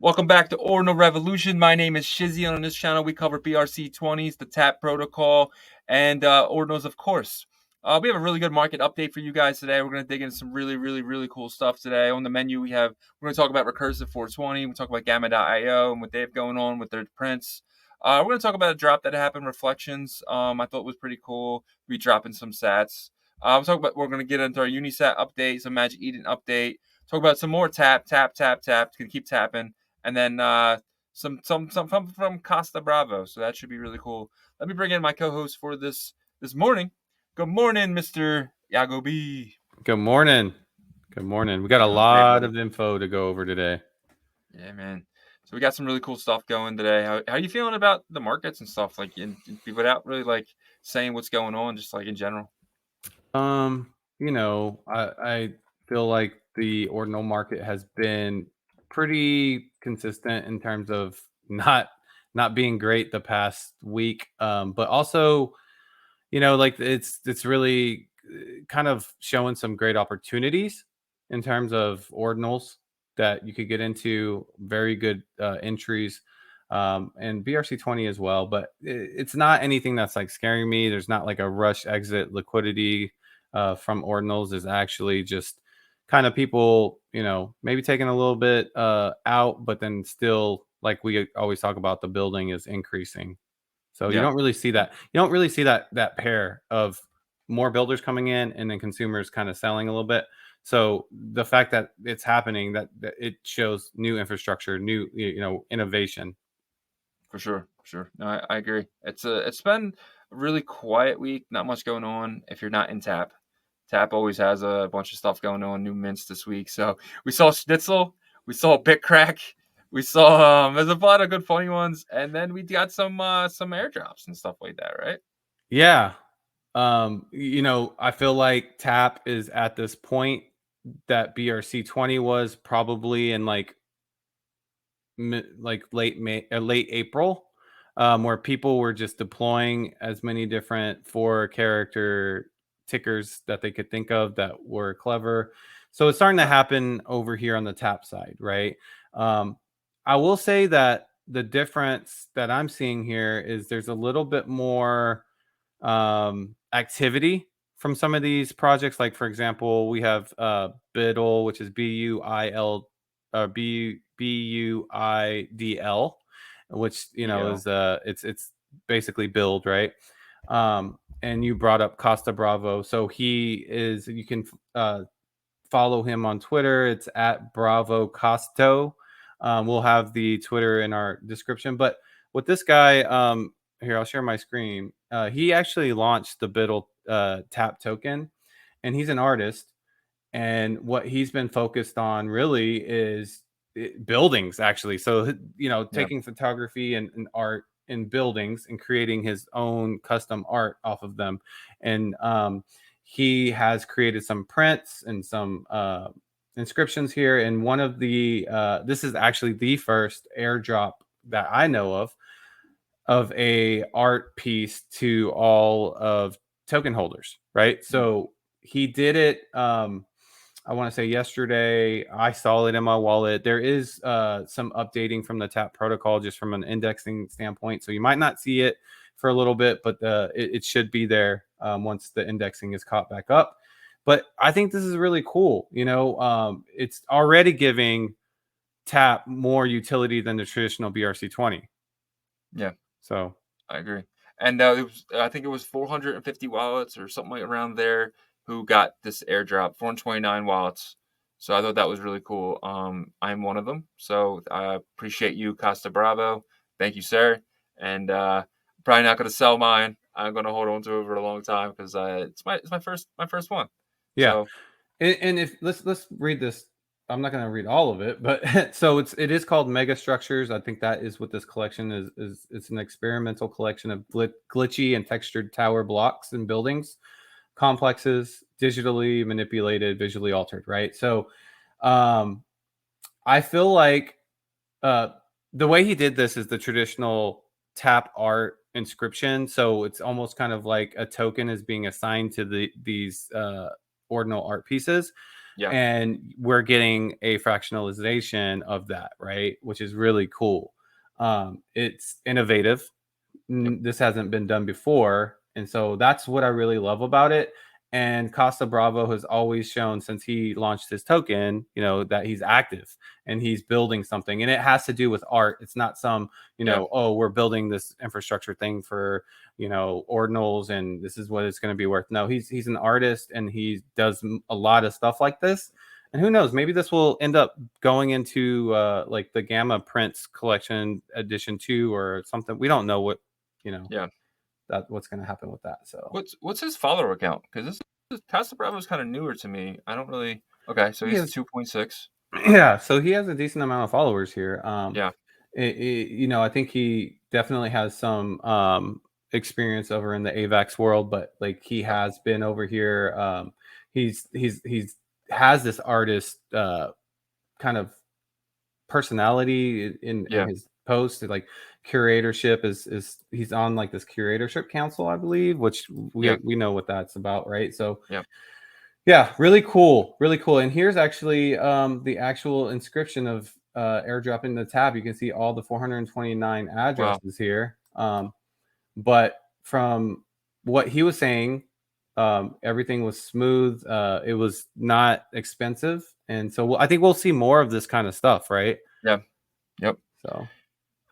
Welcome back to Ordinal Revolution. My name is Shizzy, and on this channel we cover BRC20s, the TAP protocol, and Ordinals, of course. We have a really good market update for you guys today. We're going to dig into some really cool stuff today. On the menu, we're going to talk about Recursive 420. We'll talk about Gamma.io and what they have going on with their prints. We're going to talk about a drop that happened, Reflections. I thought was pretty cool. We're dropping some sats. We're going to get into our Unisat update, some Magic Eden update. Talk about some more tap. Gonna keep tapping. And then some from Costa Bravo. So that should be really cool. Let me bring in my co-host for this morning. Good morning, Mr. Yagobi. Good morning. Good morning. We got a lot of info to go over today. Yeah, man. So we got some really cool stuff going today. How are you feeling about the markets and stuff, like without really like saying what's going on, just like in general? I feel like the ordinal market has been pretty consistent in terms of not being great the past week, but also like it's really kind of showing some great opportunities in terms of ordinals that you could get into, very good entries, and BRC20 as well. But it's not anything that's like scaring me. There's not like a rush exit liquidity from ordinals. Is actually just kind of people, maybe taking a little bit out, but then still, like we always talk about, the building is increasing. So you don't really see that. You don't really see that pair of more builders coming in and then consumers kind of selling a little bit. So the fact that it's happening, that it shows new infrastructure, new innovation. For sure. No, I agree. It's been a really quiet week. Not much going on if you're not in Tap. Tap always has a bunch of stuff going on, new mints this week. So we saw Schnitzel, we saw Bitcrack, we saw there's a lot of good funny ones, and then we got some airdrops and stuff like that, right? Yeah. I feel like Tap is at this point that BRC20 was probably in like late April, where people were just deploying as many different 4-character tickers that they could think of that were clever. So it's starting to happen over here on the Tap side, right? I will say that the difference that I'm seeing here is there's a little bit more activity from some of these projects. Like, for example, we have Biddle, which is BUIL, BUIDL, which is it's basically build, right? And you brought up Costa Bravo, so you can follow him on Twitter. It's at Bravo Costo. We'll have the Twitter in our description. But with this guy, here, I'll share my screen. He actually launched the Biddle Tap token, and he's an artist. And what he's been focused on really is buildings, actually. So, taking photography and art in buildings and creating his own custom art off of them. And he has created some prints and some inscriptions here. And one of the, this is actually the first airdrop that I know of a art piece to all of token holders, right? So he did it, I want to say yesterday. I saw it in my wallet. There is some updating from the Tap protocol, just from an indexing standpoint. So you might not see it for a little bit, but it should be there once the indexing is caught back up. But I think this is really cool. It's already giving Tap more utility than the traditional BRC20. Yeah. So I agree. And I think it was 450 wallets or something like around there who got this airdrop, 429 wallets. So I thought that was really cool. I'm one of them. So I appreciate you, Costa Bravo. Thank you, sir. And probably not going to sell mine. I'm going to hold on to it for a long time because it's my first one. Yeah. So, and if let's read this. I'm not going to read all of it, but so it is called Mega Structures. I think that is what this collection is. It's an experimental collection of glitchy and textured tower blocks and buildings, complexes, digitally manipulated, visually altered, right? So I feel like the way he did this is the traditional Tap art inscription. So it's almost kind of like a token is being assigned to these ordinal art pieces. Yeah. and we're getting a fractionalization of that, right? Which is really cool. It's innovative. Yep. This hasn't been done before, and so that's what I really love about it. And Costa Bravo has always shown since he launched his token, that he's active and he's building something, and it has to do with art. It's not some, Yeah. oh, we're building this infrastructure thing for, ordinals, and this is what it's going to be worth. No, he's an artist, and he does a lot of stuff like this. And who knows, maybe this will end up going into like the Gamma Prince collection edition 2 or something. We don't know what, Yeah. what's going to happen with that. So What's his follower account? Because Costa Bravo is kind of newer to me. I don't really. Okay, so he's 2.6. Yeah, so he has a decent amount of followers here. Yeah. I think he definitely has some experience over in the AVAX world, but like he has been over here. He's has this artist kind of personality in Yeah. his post. Like curatorship is he's on like this curatorship council, I believe, which Yeah. we know what that's about, right? So Yeah. yeah, really cool, really cool. And here's actually the actual inscription of airdrop in the tab. You can see all the 429 Wow. addresses here. But from what he was saying, everything was smooth. It was not expensive, and so I think we'll see more of this kind of stuff, right? Yeah. Yep. So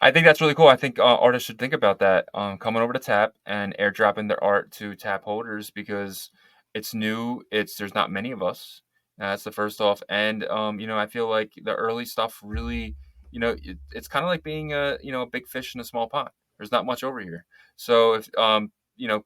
I think that's really cool. I think artists should think about that, coming over to Tap and airdropping their art to Tap holders because it's new. There's not many of us. That's the first off, and I feel like the early stuff really, it's kind of like being a big fish in a small pond. There's not much over here, so if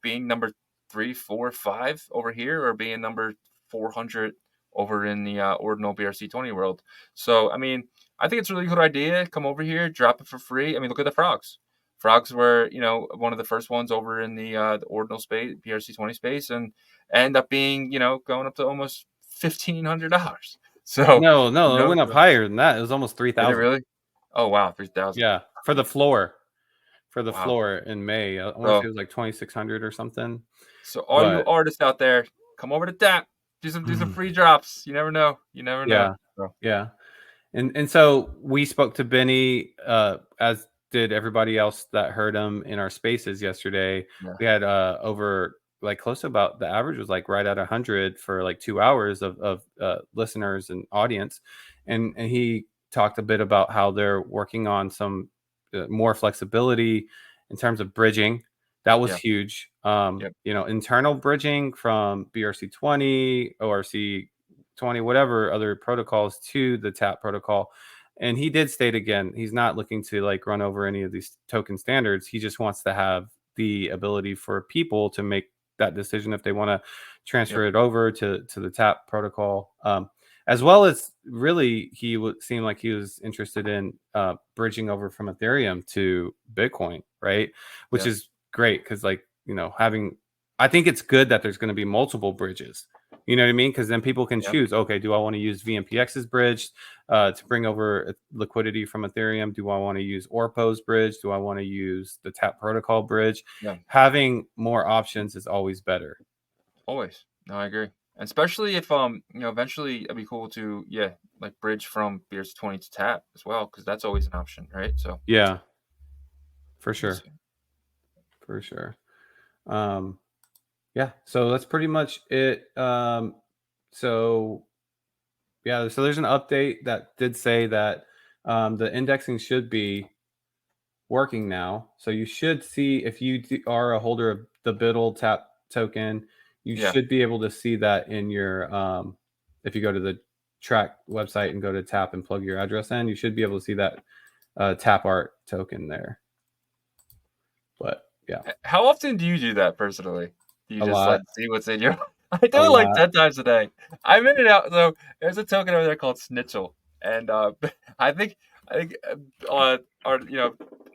being number 3, 4, 5 over here, or being number 400 over in the Ordinal BRC20 world. So I mean, I think it's a really good idea. Come over here, drop it for free. I mean, look at the frogs. Frogs were, one of the first ones over in the Ordinal space, PRC20 space, and end up being, going up to almost $1,500. So, no, it went up higher than that. It was almost did it 3,000. really? Oh wow, 3,000. Yeah, for the floor. Wow. In May. I want to say So, it was like 2,600 or something. so all you But artists out there, come over to Tap. Do some free drops. You never know. You never know. yeah, So, yeah. And so we spoke to Benny, as did everybody else that heard him in our spaces yesterday. yeah, We had over like close to about the average was like right at 100 for like 2 hours of listeners and audience, and he talked a bit about how they're working on some more flexibility in terms of bridging. That was yeah, huge. yep, Internal bridging from BRC20, ORC20, whatever other protocols to the TAP protocol. And he did state again, he's not looking to like run over any of these token standards. He just wants to have the ability for people to make that decision if they want to yep, transfer it over to the TAP protocol. As well as really, he would seem like he was interested in bridging over from Ethereum to Bitcoin, right? Which yeah, is great because, like, I think it's good that there's going to be multiple bridges. You know what I mean? Because then people can yep, choose, okay, do I want to use VMPX's bridge to bring over liquidity from Ethereum? Do I want to use Orpo's bridge? Do I want to use the TAP protocol bridge? yeah. Having more options is always better. Always. No, I agree. And especially if eventually it'd be cool to like bridge from BRC20 to Tap as well, because that's always an option, right? So Yeah, for let me sure. see. For sure. Um, yeah, so that's pretty much it. So yeah, so there's an update that did say that the indexing should be working now. So you should see if you are a holder of the BIDL tap token, you Yeah, should be able to see that in your if you go to the track website and go to tap and plug your address in, you should be able to see that tap art token there. But yeah, how often do you do that personally? Do you a just like lot, see what's in your? I a do it like lot. 10 times a day. I'm in and out. So there's a token over there called Snitchel, and I think or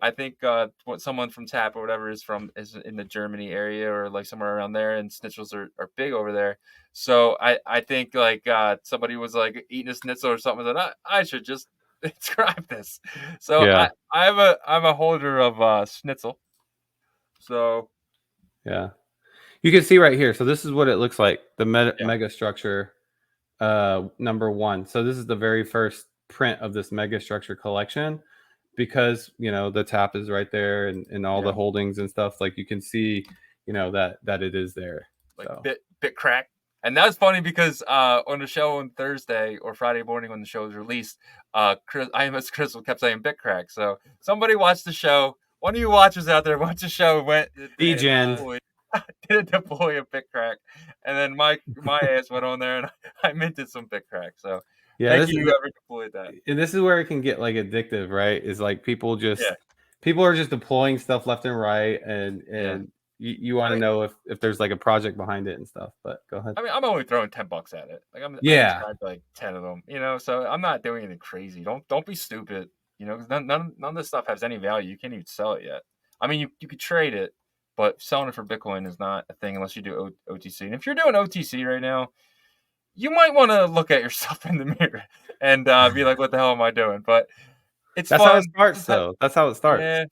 I think what someone from Tap or whatever is in the Germany area or like somewhere around there, and Snitchels are big over there. So I think like somebody was like eating a schnitzel or something, and I should just inscribe this. So Yeah, I'm a holder of schnitzel. So yeah. You can see right here. So this is what it looks like. The yeah, mega structure number 1. So this is the very first print of this mega structure collection, because the tap is right there, and all the holdings and stuff. Like, you can see that it is there. Like Bitcrack. And that was funny because on the show on Thursday or Friday morning when the show was released, Crystal kept saying Bitcrack. So somebody watched the show. One of you watchers out there watched the show, went did a deploy of Bitcrack, and then my ass went on there and I minted some Bitcrack. So thank you whoever deployed that. And this is where it can get like addictive, right? Is like people are just deploying stuff left and right, and you want to know if there's like a project behind it and stuff. But go ahead. I mean, I'm only throwing $10 at it. Like I subscribed to like 10 of them, so I'm not doing anything crazy. Don't be stupid, because none of this stuff has any value. You can't even sell it yet. I mean, you could trade it, but selling it for Bitcoin is not a thing unless you do OTC. And if you're doing OTC right now, you might want to look at yourself in the mirror and be like, what the hell am I doing? But that's fun. How it starts, though. That's how it starts. Yeah.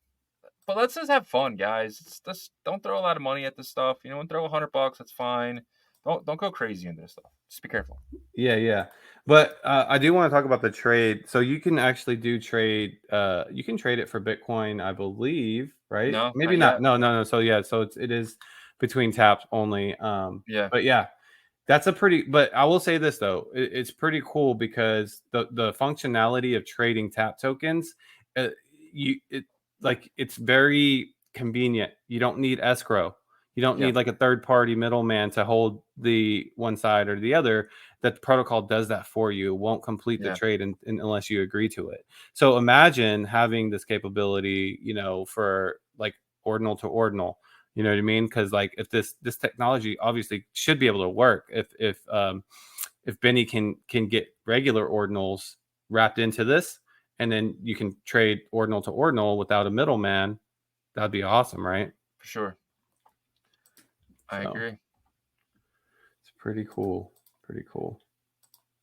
But let's just have fun, guys. Just don't throw a lot of money at this stuff. Throw $100, that's fine. Don't go crazy into this stuff. Just be careful. Yeah. But I do want to talk about the trade. So you can actually do trade. You can trade it for Bitcoin, I believe, right? No, maybe not. No. So it is between taps only. But yeah, that's a pretty. But I will say this though, it's pretty cool because the functionality of trading tap tokens, it's very convenient. You don't need escrow. You don't need like a third party middleman to hold the one side or the other. That the protocol does that for you. It won't complete the trade unless you agree to it. So imagine having this capability, for like ordinal to ordinal. You know what I mean? Because like if this technology obviously should be able to work. If Benny can get regular ordinals wrapped into this, and then you can trade ordinal to ordinal without a middleman, that'd be awesome, right? For sure. I agree. It's pretty cool.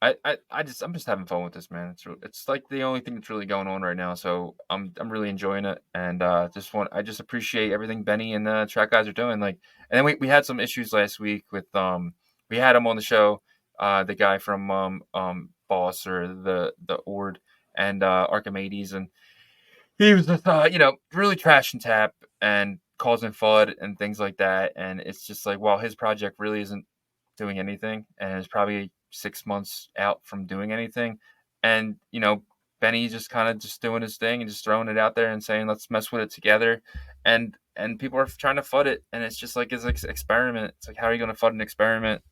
I'm just having fun with this, man. It's like the only thing that's really going on right now. So I'm really enjoying it, and I just appreciate everything Benny and the track guys are doing. Like, and then we had some issues last week with we had him on the show, the guy from Boss or the Ord and Archimedes, and he was just really trashing tap and causing FUD and things like that. And it's just like, well, his project really isn't doing anything, and it's probably 6 months out from doing anything. And Benny's just kind of just doing his thing and just throwing it out there and saying, let's mess with it together. And people are trying to FUD it, and it's just like it's like experiment. It's like, how are you going to FUD an experiment?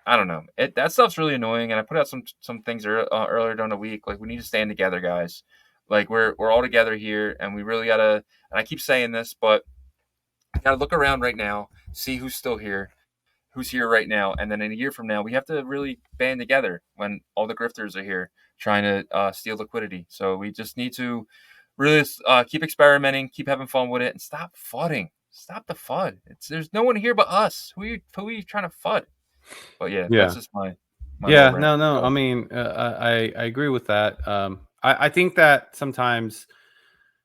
I don't know. That stuff's really annoying. And I put out some things earlier during the week. Like, we need to stand together, guys. Like, we're all together here, and we really gotta. And I keep saying this, but I gotta look around right now, see who's still here, who's here right now, and then in a year from now, we have to really band together when all the grifters are here trying to steal liquidity. So we just need to really keep experimenting, keep having fun with it, and stop FUDding. Stop the FUD. There's no one here but us. Who are you trying to FUD? But that's just my no. I mean, I agree with that. I think that sometimes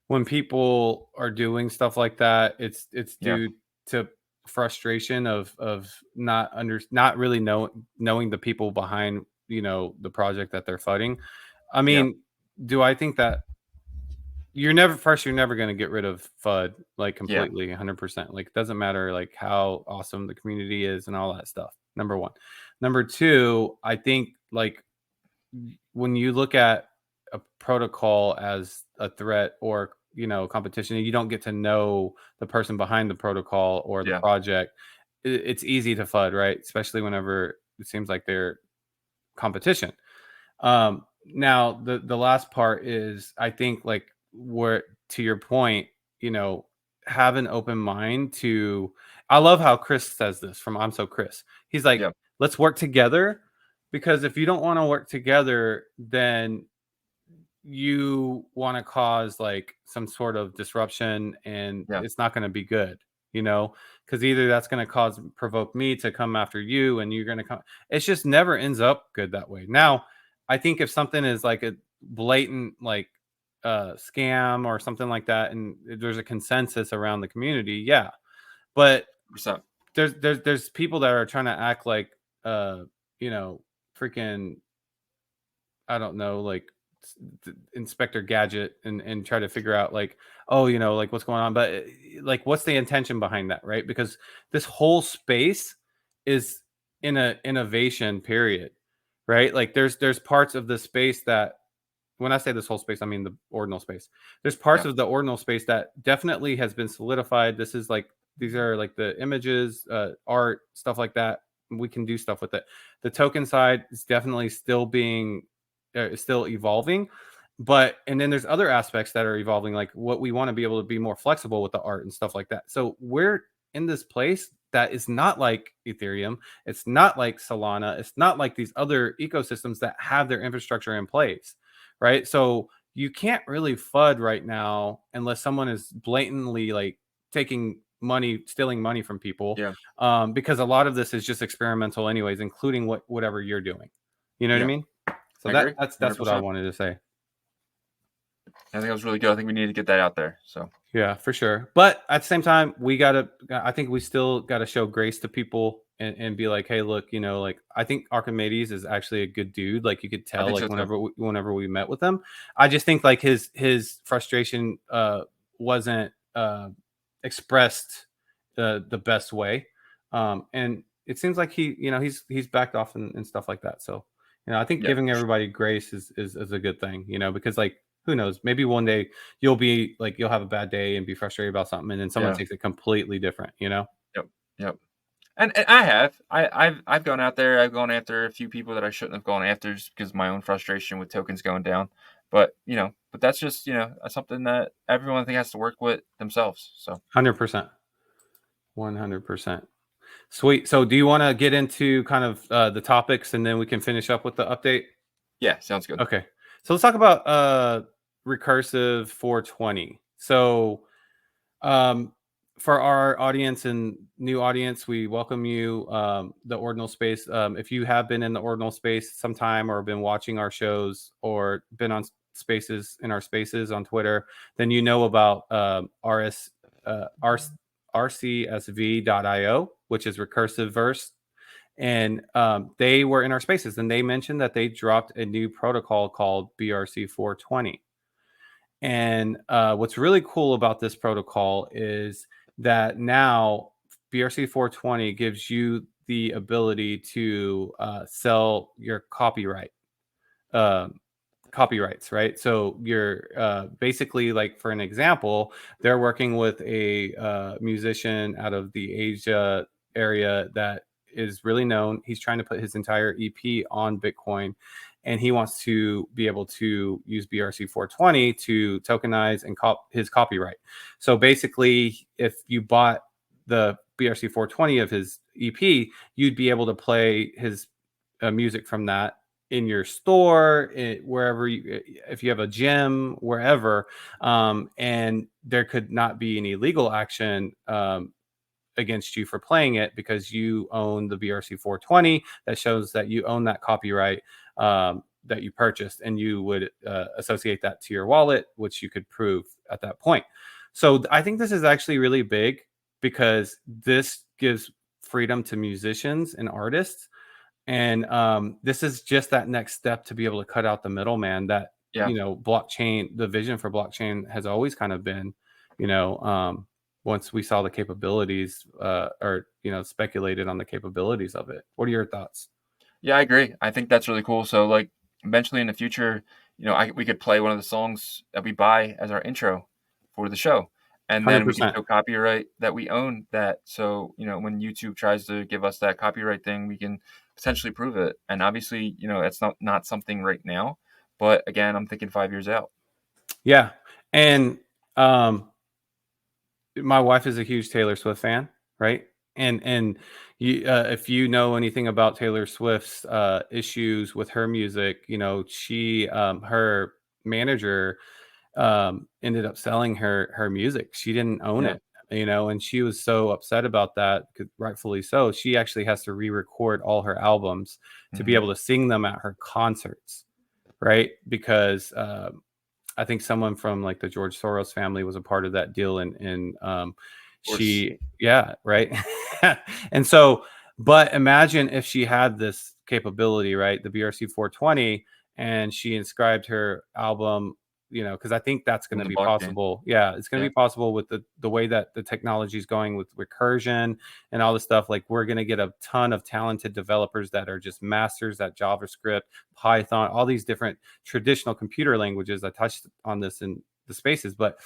when people are doing stuff like that, it's due to frustration of not really knowing the people behind the project that they're fighting. I mean, do I think that you're never going to get rid of FUD like completely 100%? Like, it doesn't matter like how awesome the community is and all that stuff. Number one. Number two, I think like when you look at a protocol as a threat or competition, and you don't get to know the person behind the protocol or the project, it's easy to FUD, right? Especially whenever it seems like they're competition. Now the last part is, I think, like, where, to your point, have an open mind to. I love how Chris says this from I'm So Chris. He's like, let's work together, because if you don't want to work together, then you want to cause like some sort of disruption, and it's not going to be good, because either that's going to provoke me to come after you, and you're going to come. It just never ends up good that way. Now, I think if something is like a blatant like scam or something like that, and there's a consensus around the community, but there's people that are trying to act like freaking, I don't know, like Inspector Gadget and try to figure out like, oh, you know, like what's going on, but like what's the intention behind that, right? Because this whole space is in a innovation period, right? Like there's parts of the space that, when I say this whole space, I mean the ordinal space. There's parts of the ordinal space that definitely has been solidified. This is like, these are like the images, art, stuff like that. We can do stuff with it. The token side is definitely still being, still evolving. But, and then there's other aspects that are evolving, like what we want to be able to be more flexible with the art and stuff like that. So we're in this place that is not like Ethereum. It's not like Solana. It's not like these other ecosystems that have their infrastructure in place, right? So you can't really FUD right now unless someone is blatantly like taking money, stealing money from people. Yeah. Because a lot of this is just experimental anyways, including whatever you're doing. You know what I mean? So I agree. that's what I wanted to say. I think that was really good. I think we need to get that out there. So yeah, for sure. But at the same time, I think we still gotta show grace to people and be like, hey, look, you know, like I think Archimedes is actually a good dude. Like you could tell, like so whenever we met with him, I just think like his frustration wasn't expressed the best way. And it seems like he's backed off and stuff like that. So, you know, I think giving everybody grace is a good thing, you know, because like, who knows, maybe one day you'll have a bad day and be frustrated about something, and then someone takes it completely different, you know? Yep. And I've gone out there. I've gone after a few people that I shouldn't have gone after just because of my own frustration with tokens going down. But that's just something that everyone I think has to work with themselves. So 100%, 100%. Sweet. So do you want to get into kind of the topics and then we can finish up with the update? Yeah, sounds good. Okay. So let's talk about Recursive 420. So for our audience and new audience, we welcome you, the Ordinal space. If you have been in the Ordinal space sometime or been watching our shows or been on spaces in our spaces on Twitter, then you know about rcsv.io, which is Recursive Verse. And they were in our spaces and they mentioned that they dropped a new protocol called BRC 420. And what's really cool about this protocol is that now BRC 420 gives you the ability to sell your copyrights, right? So you're basically, like, for an example, they're working with a musician out of the Asia area that is really known. He's trying to put his entire EP on Bitcoin, and he wants to be able to use BRC 420 to tokenize and his copyright. So basically, if you bought the BRC 420 of his EP, you'd be able to play his music from that in your store, wherever if you have a gym, wherever, and there could not be any legal action against you for playing it because you own the BRC 420 that shows that you own that copyright that you purchased, and you would associate that to your wallet, which you could prove at that point. So I think this is actually really big because this gives freedom to musicians and artists. And this is just that next step to be able to cut out the middleman that, blockchain, the vision for blockchain has always kind of been, once we saw the capabilities or speculated on the capabilities of it. What are your thoughts? Yeah, I agree. I think that's really cool. So like eventually in the future, we could play one of the songs that we buy as our intro for the show. And then 100%. We can show copyright that we own that. So, when YouTube tries to give us that copyright thing, we can potentially prove it. And obviously, it's not something right now. But again, I'm thinking 5 years out. Yeah. And my wife is a huge Taylor Swift fan, right? And you, if you know anything about Taylor Swift's issues with her music, she her manager ended up selling her music. She didn't own it, and she was so upset about that, rightfully so. She actually has to re-record all her albums to be able to sing them at her concerts, right? Because I think someone from like the George Soros family was a part of that deal, and right. And so, but imagine if she had this capability, right? The BRC 420, and she inscribed her album, you know, because I think that's going to be possible. Yeah, it's going to be possible with the way that the technology is going with recursion and all this stuff. Like, we're going to get a ton of talented developers that are just masters at JavaScript, Python, all these different traditional computer languages. I touched on this in the spaces, but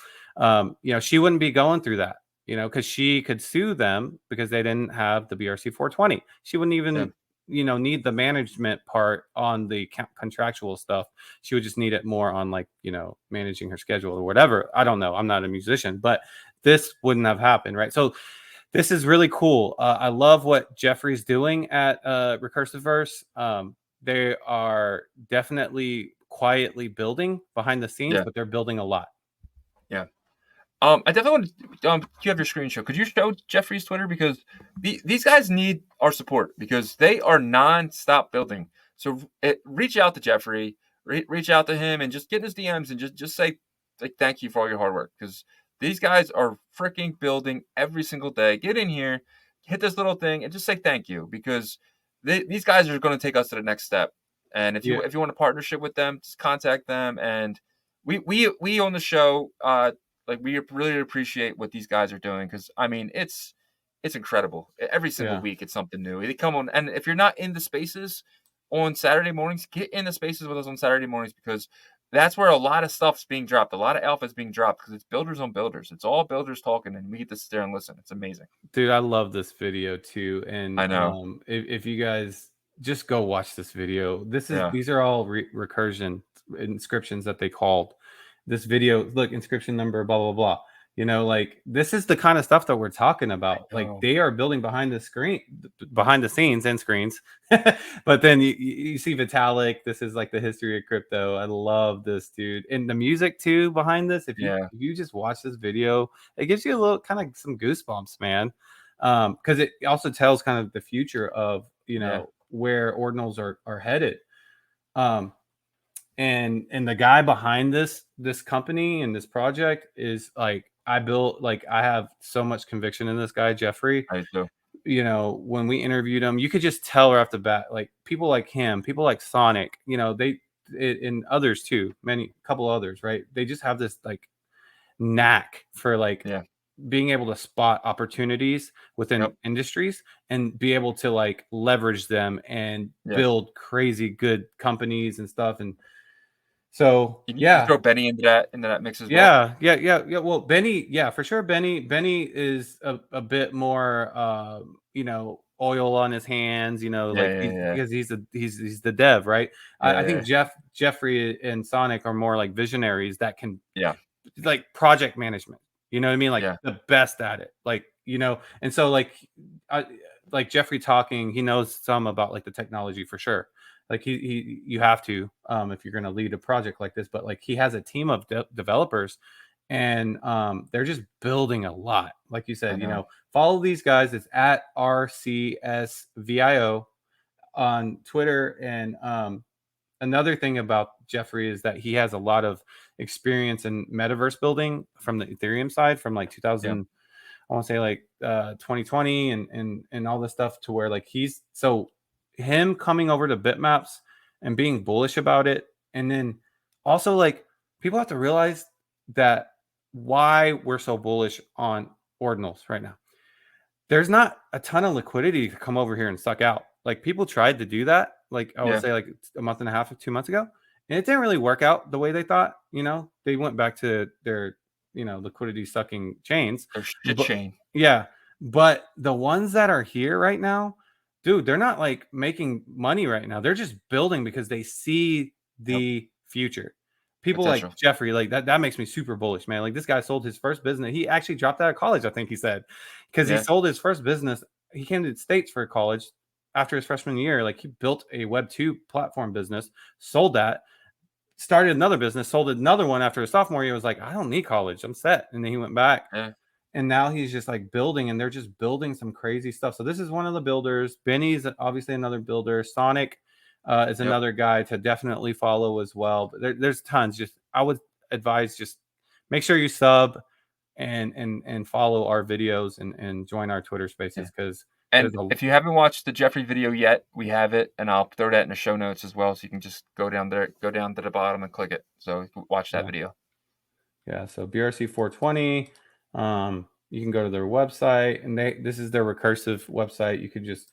you know, she wouldn't be going through that, you know, because she could sue them because they didn't have the BRC 420. She wouldn't even you know, need the management part on the contractual stuff. She would just need it more on, like, you know, managing her schedule or whatever. I don't know, I'm not a musician, but this wouldn't have happened, right? So this is really cool. I love what Jeffrey's doing at Recursive Verse. They are definitely quietly building behind the scenes, but they're building a lot. Yeah. I definitely want to. You have your screen show. Could you show Jeffrey's Twitter, because these guys need our support because they are non-stop building. So reach out to Jeffrey, reach out to him, and just get in his DMs and just say, like, thank you for all your hard work, because these guys are freaking building every single day. Get in here, hit this little thing, and just say thank you, because these guys are going to take us to the next step. And if you want a partnership with them, just contact them. And we on the show, like, we really appreciate what these guys are doing, because I mean, it's incredible. Every single week it's something new. They come on, and if you're not in the spaces on Saturday mornings, get in the spaces with us on Saturday mornings, because that's where a lot of stuff's being dropped. A lot of alpha is being dropped, because it's builders on builders. It's all builders talking, and we get to sit there and listen. It's amazing. Dude, I love this video too. And I know. If you guys just go watch this video, these are all recursion inscriptions that they called. This video, look, inscription number, blah, blah, blah. You know, like, this is the kind of stuff that we're talking about. Like, they are building behind the scenes and screens. But then you see Vitalik. This is like the history of crypto. I love this, dude. And the music too behind this. If you just watch this video, it gives you a little kind of some goosebumps, man. Because it also tells kind of the future of, you know, where ordinals are headed. And the guy behind this company and this project is, like, I have so much conviction in this guy, Jeffrey. I do. You know, when we interviewed him, you could just tell right off the bat, like, people like him, people like Sonic, you know, and others too, couple others, right? They just have this, like, knack for, like, being able to spot opportunities within industries and be able to, like, leverage them and build crazy good companies and stuff. And so you throw Benny into that mix as well. Yeah. Well, Benny, for sure. Benny is a bit more, you know, oil on his hands, you know, because he's the dev, right? I think Jeffrey and Sonic are more like visionaries that can, like, project management. You know what I mean? Like, the best at it, like, you know. And so, like, like Jeffrey talking, he knows some about, like, the technology for sure. Like, you have to, if you're going to lead a project like this, but, like, he has a team of developers, and they're just building a lot. Like you said, you know, follow these guys. It's at RCSVIO on Twitter. And another thing about Jeffrey is that he has a lot of experience in metaverse building from the Ethereum side, from, like, 2000, I want to say, like, 2020 and all this stuff, to where, like, him coming over to Bitmaps and being bullish about it. And then also, like, people have to realize that why we're so bullish on ordinals right now. There's not a ton of liquidity to come over here and suck out. Like, people tried to do that, like, I would say, like, a month and a half or 2 months ago, and it didn't really work out the way they thought. You know, they went back to their, you know, liquidity sucking chains. Their shit chain. Yeah. But the ones that are here right now, dude, they're not, like, making money right now. They're just building because they see the future. People like Jeffrey, like, that makes me super bullish, man. Like, this guy sold his first business. He actually dropped out of college, I think he said, because he sold his first business. He came to the States for college after his freshman year. Like, he built a Web2 platform business, sold that, started another business, sold another one after his sophomore year. Was like, I don't need college, I'm set. And then he went back. And now he's just, like, building, and they're just building some crazy stuff. So this is one of the builders. Benny's obviously another builder. Sonic is another guy to definitely follow as well. But there's tons. Just, I would advise, just make sure you sub and follow our videos and join our Twitter spaces, because And if you haven't watched the Jeffrey video yet, we have it, and I'll throw that in the show notes as well, so you can just go down there, go down to the bottom and click it. So you can watch that video. Yeah, so BRC 420. You can go to their website, and this is their recursive website. You could just,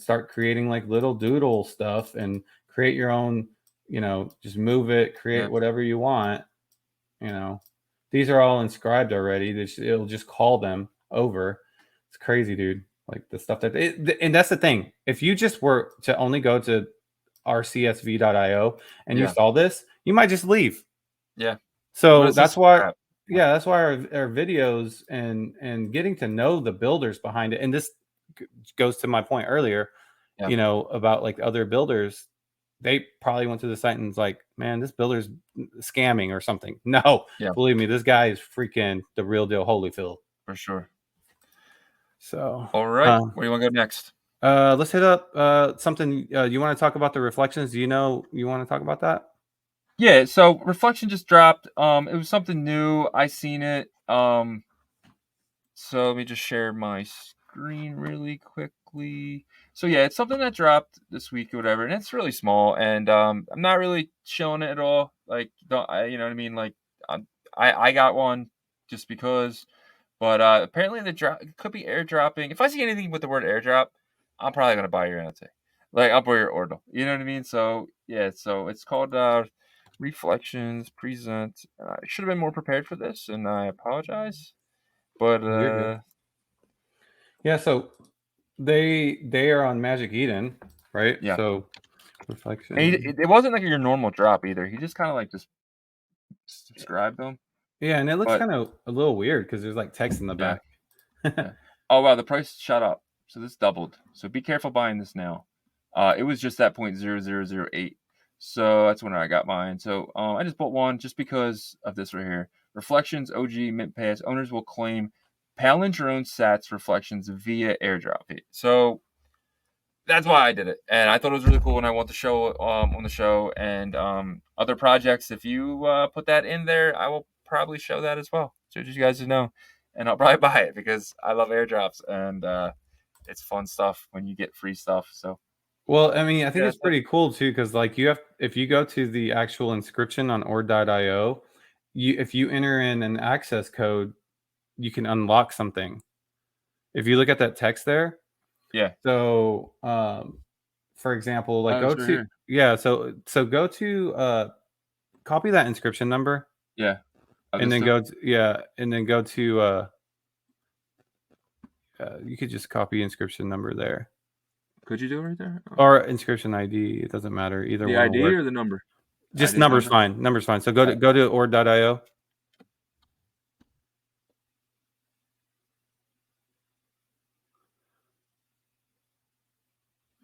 start creating like little doodle stuff and create your own, just move it, create whatever you want. These are all inscribed already. It'll just call them over. It's crazy, dude. Like the stuff and that's the thing. If you just were to only go to rcsv.io and you saw this, you might just leave. Yeah. So that's why, that's why our videos and getting to know the builders behind it. And this goes to my point earlier, about like other builders. They probably went to the site and was like, man, this builder's scamming or something. No, believe me, this guy is freaking the real deal Holyfield. For sure. So, all right, where do you want to go next? Let's hit up something. You want to talk about the reflections? Do you want to talk about that? Yeah, so Reflection just dropped. It was something new. I seen it. So let me just share my screen really quickly. So yeah, it's something that dropped this week or whatever, and it's really small. And I'm not really showing it at all. Like, you know what I mean? Like, I got one just because. But apparently the drop could be airdropping. If I see anything with the word airdrop, I'm probably gonna buy your NFT. Like, I'll buy your Ordinal. You know what I mean? So yeah, so it's called Reflections Present. I should have been more prepared for this, and I apologize. But yeah, so they are on Magic Eden, right? Yeah. So Reflection. It wasn't like your normal drop either. He just kind of like just subscribed them. Yeah, and it looks kind of a little weird because there's like text in the back. Yeah. Oh wow, the price shot up. So this doubled. So be careful buying this now. It was just at 0.0008. So that's when I got mine. So I just bought one just because of this right here. Reflections OG Mint Pass. Owners will claim palindrome sats reflections via airdrop. So that's why I did it. And I thought it was really cool, and I want to show on the show. And other projects, if you put that in there, I will probably show that as well. So just you guys to know. And I'll probably buy it because I love airdrops, and it's fun stuff when you get free stuff. So, well, I mean, I think it's pretty cool too, because like if you go to the actual inscription on ord.io, if you enter in an access code, you can unlock something. If you look at that text there, so for example, like go to so go to copy that inscription number, and then go to you could just copy inscription number there. Could you do it right there? Or inscription ID. It doesn't matter. Either the one. The ID or the number? Just number's fine. Number's fine. So go to ord.io.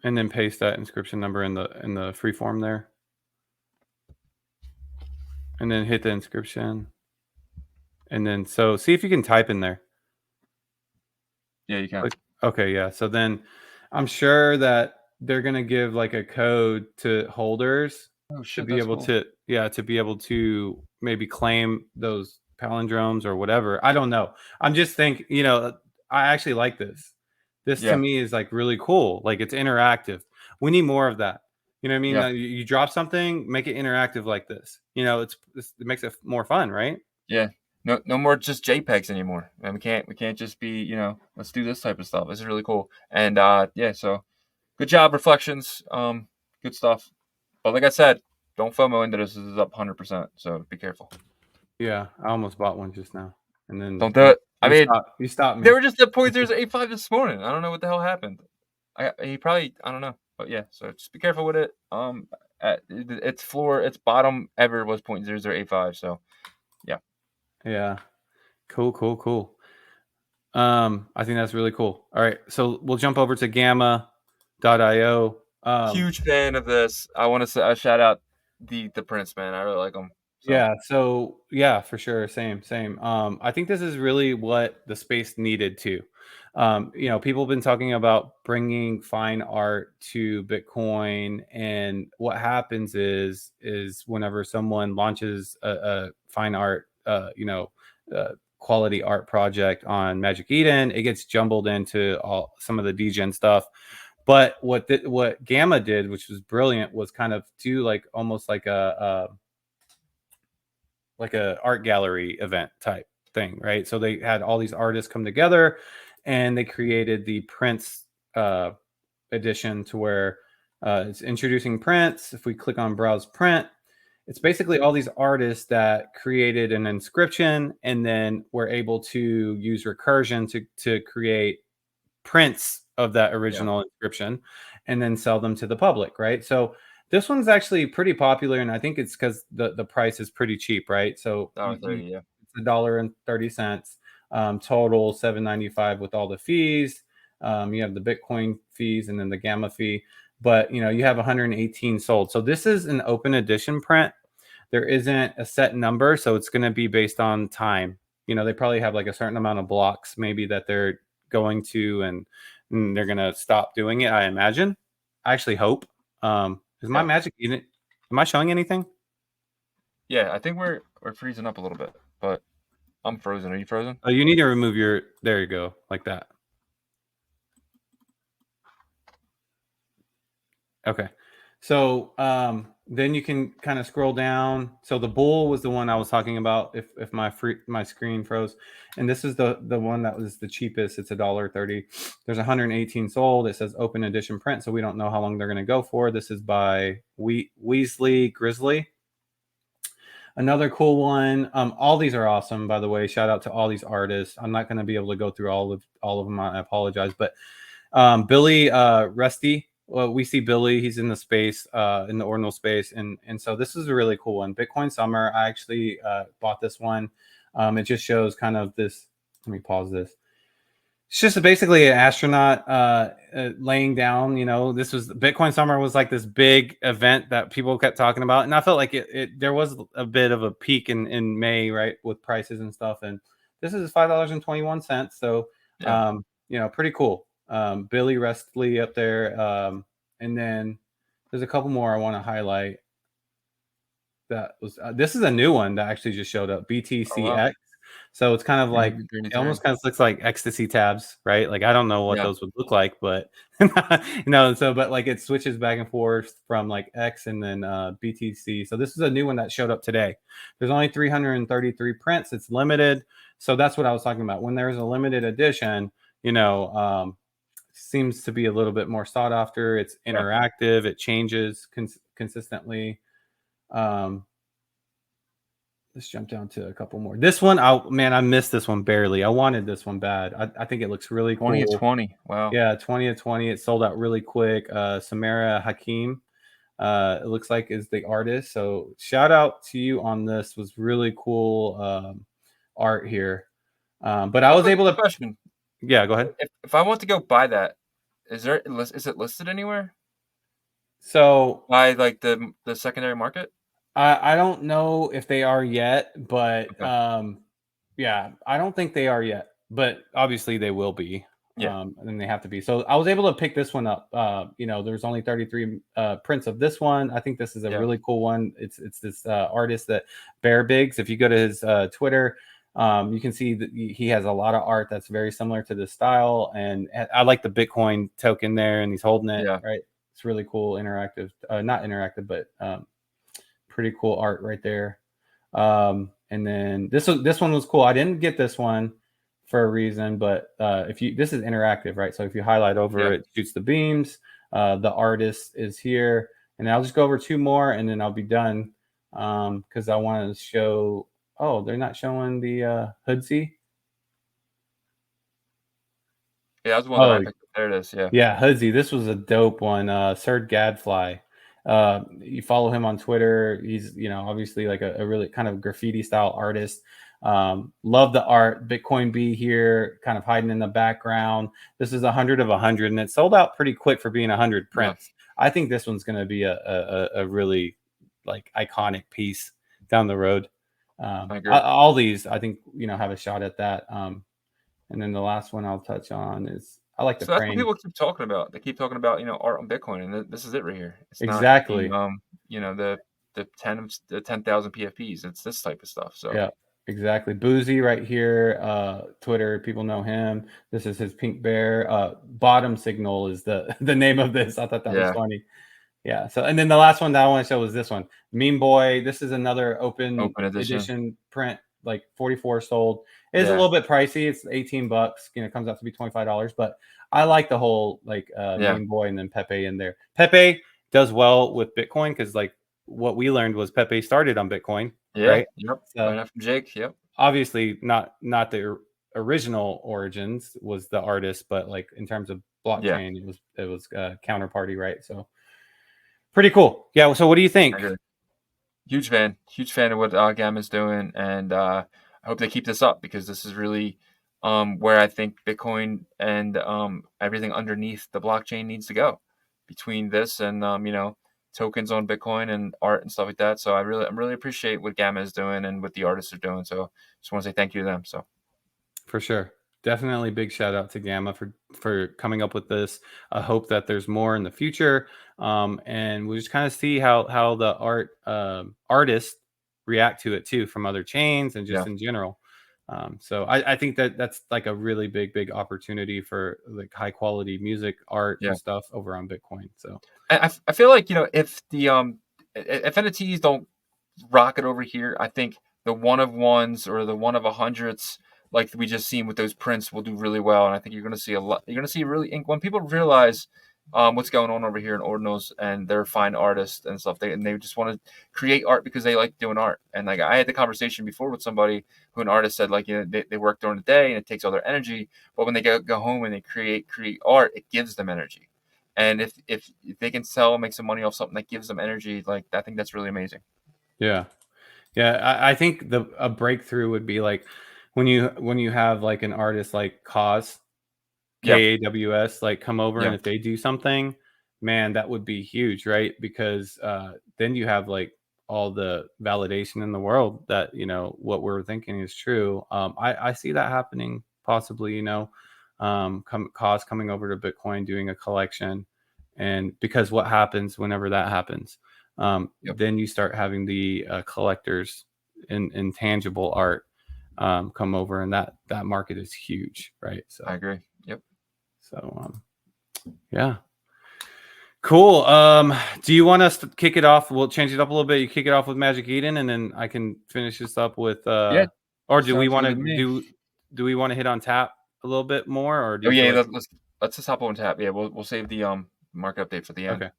And then paste that inscription number in the free form there. And then hit the inscription. And then so see if you can type in there. Yeah, you can. Okay, yeah. So then I'm sure that they're gonna give like a code to holders to be able to maybe claim those palindromes or whatever. I don't know. I'm just thinking, I actually like this. This to me is like really cool. Like it's interactive. We need more of that. You know what I mean? Yeah. You drop something, make it interactive like this. It makes it more fun, right? Yeah. No more just JPEGs anymore. And we can't just be, let's do this type of stuff. This is really cool. And so good job, Reflections. Good stuff. But like I said, don't FOMO into this. This is up 100%. So be careful. Yeah, I almost bought one just now. And then don't do it. You stopped me. They were just at 0.085 this morning. I don't know what the hell happened. I don't know. But yeah, so just be careful with it. Its bottom ever was 0.0085. So yeah. Yeah. Cool. I think that's really cool. All right. So we'll jump over to gamma.io. Huge fan of this. I want to say shout out the Prince, man. I really like them. So yeah, for sure. Same. I think this is really what the space needed too. People have been talking about bringing fine art to Bitcoin, and what happens is whenever someone launches a fine art, quality art project on Magic Eden. It gets jumbled into some of the degen stuff. But what Gamma did, which was brilliant, was kind of do like almost like a art gallery event type thing, right? So they had all these artists come together, and they created the Prince edition, to where it's introducing Prince. If we click on Browse Print, it's basically all these artists that created an inscription, and then were able to use recursion to create prints of that original inscription, and then sell them to the public, right? So this one's actually pretty popular, and I think it's because the price is pretty cheap, right? So $1.30, it's $1.30. Total $7.95 with all the fees. You have the Bitcoin fees and then the Gamma fee, but you have 118 sold. So this is an open edition print. There isn't a set number, so it's going to be based on time. They probably have like a certain amount of blocks maybe that they're going to, and they're going to stop doing it, I imagine. I actually hope. Is my Magic Eden, am I showing anything? Yeah, I think we're freezing up a little bit, but I'm frozen. Are you frozen? Oh, you need to remove there you go, like that. Okay. So then you can kind of scroll down. So the bull was the one I was talking about, if my screen froze. And this is the one that was the cheapest. It's $1.30. There's 118 sold. It says open edition print, so we don't know how long they're going to go for. This is by Weasley Grizzly. Another cool one. All these are awesome, by the way. Shout out to all these artists. I'm not going to be able to go through all of them. I apologize, but Billy Rusty. Well, we see Billy. He's in the space, in the ordinal space, and so this is a really cool one. Bitcoin Summer. I actually bought this one. It just shows kind of this. Let me pause this. It's just basically an astronaut laying down. This was Bitcoin Summer was like this big event that people kept talking about, and I felt like there was a bit of a peak in May, right, with prices and stuff. And this is $5.21. So pretty cool. Billy Restley up there, and then there's a couple more I want to highlight. That was this is a new one that actually just showed up. BTCX. Oh, wow. So it's kind of like it almost kind of looks like ecstasy tabs, right? Like I don't know what those would look like, but but like it switches back and forth from like X and then BTC. So this is a new one that showed up today. There's only 333 prints. It's limited. So that's what I was talking about. When there's a limited edition, seems to be a little bit more sought after. It's interactive. It changes consistently. Let's jump down to a couple more. This one, I missed this one barely. I wanted this one bad. I think it looks really cool. 20 of 20. Wow. Yeah, 20 of 20. It sold out really quick. Samara Hakim, it looks like, is the artist. So shout out to you on this. Was really cool art here. But I was able to. Question. Yeah, go ahead. If I want to go buy that, is it listed anywhere? So by like the secondary market? I don't know if they are yet, but yeah, I don't think they are yet, but obviously they will be. And then they have to be. So I was able to pick this one up. There's only 33 prints of this one. I think this is a really cool one. It's this artist that Bear Biggs. If you go to his Twitter, you can see that he has a lot of art that's very similar to this style. And I like the Bitcoin token there, and he's holding it, right? It's really cool, interactive, not interactive, but pretty cool art right there. And then this one was cool. I didn't get this one for a reason, but this is interactive, right? So if you highlight over it, shoots the beams. The artist is here, and I'll just go over two more, and then I'll be done because I want to show. Oh, they're not showing the Hoodsy. Yeah, that was one that I picked up. There it is. Yeah, Hoodsy. This was a dope one. Sir Gadfly. You follow him on Twitter. He's obviously like a really kind of graffiti style artist. Love the art. Bitcoin B here, kind of hiding in the background. This is 100 of 100, and it sold out pretty quick for being 100 prints. I think this one's going to be a really like iconic piece down the road. All these I think have a shot at that. And then the last one I'll touch on is I like the frame. That's what people keep talking about. They keep talking about art on Bitcoin, and this is it right here. It's exactly not, the 10,000 PFPs. It's this type of stuff. So yeah, Exactly. Boozy right here. Twitter, people know him. This is his pink bear. Bottom signal is the name of this. I thought that was funny. Yeah. So, and then the last one that I want to show was this one. Meme Boy. This is another open edition print, like 44 sold. It's a little bit pricey. It's $18. It comes out to be $25, but I like the whole like Meme Boy and then Pepe in there. Pepe does well with Bitcoin because like what we learned was Pepe started on Bitcoin. Right. Yep. So From Jake. Yep. obviously not the original origins was the artist, but like in terms of blockchain, it was counterparty, right? So pretty cool. Yeah. So what do you think? Huge fan of what Gamma's doing, and I hope they keep this up because this is really where I think Bitcoin and everything underneath the blockchain needs to go. Between this and tokens on Bitcoin and art and stuff like that. So I really appreciate what Gamma is doing and what the artists are doing. So just want to say thank you to them. So for sure. Definitely big shout out to Gamma for coming up with this. I hope that there's more in the future. And we'll just kind of see how the artists react to it too from other chains and just in general. So I think that's like a really big opportunity for like high quality music, art and stuff over on Bitcoin. So I feel like, if the if NFTs don't rocket over here, I think the one of ones or the one of 100s, like we just seen with those prints, will do really well. And I think you're going to see a lot. You're going to see when people realize what's going on over here in Ordinals and they're fine artists and stuff. They just want to create art because they like doing art. And like I had the conversation before with somebody who an artist said like they work during the day and it takes all their energy, but when they go home and they create art, it gives them energy. And if they can sell and make some money off something that gives them energy, like I think that's really amazing. Yeah. I think a breakthrough would be like when you have like an artist like Kaws, KAWS, like come over and if they do something, man, that would be huge, right? Because then you have like all the validation in the world that what we're thinking is true. I see that happening possibly. Kaws coming over to Bitcoin doing a collection, and because what happens whenever that happens, then you start having the collectors in tangible art come over, and that market is huge, right? So I agree. Yep. So yeah. Cool. Do you want us to kick it off? We'll change it up a little bit. You kick it off with Magic Eden, and then I can finish this up with or do we want to do we want to hit on tap a little bit more, or do you let's just hop on tap. Yeah, we'll save the market update for the end.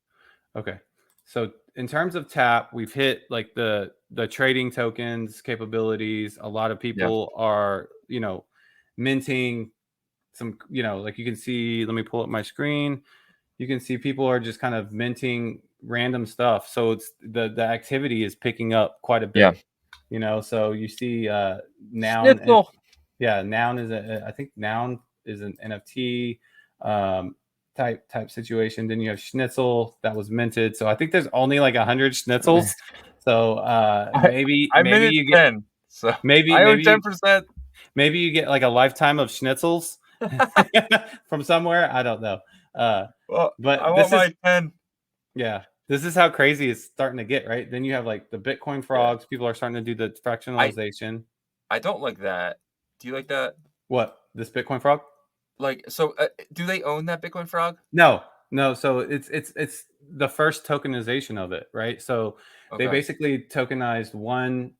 Okay. So in terms of tap, we've hit like the trading tokens capabilities. A lot of people are, minting some, like you can see, let me pull up my screen. You can see people are just kind of minting random stuff. So it's the activity is picking up quite a bit. So you see Noun. Noun is I think Noun is an NFT type situation. Then you have Schnitzel that was minted. So I think there's only like 100 Schnitzels. So maybe you get 10. So maybe I own 10%. Maybe you get like a lifetime of Schnitzels from somewhere. I don't know. But I want my 10. Yeah, this is how crazy it's starting to get, right? Then you have like the Bitcoin frogs. People are starting to do the fractionalization. I don't like that. Do you like that? What, this Bitcoin frog? Like, so do they own that Bitcoin frog? No. So it's the first tokenization of it, right? So they basically tokenized one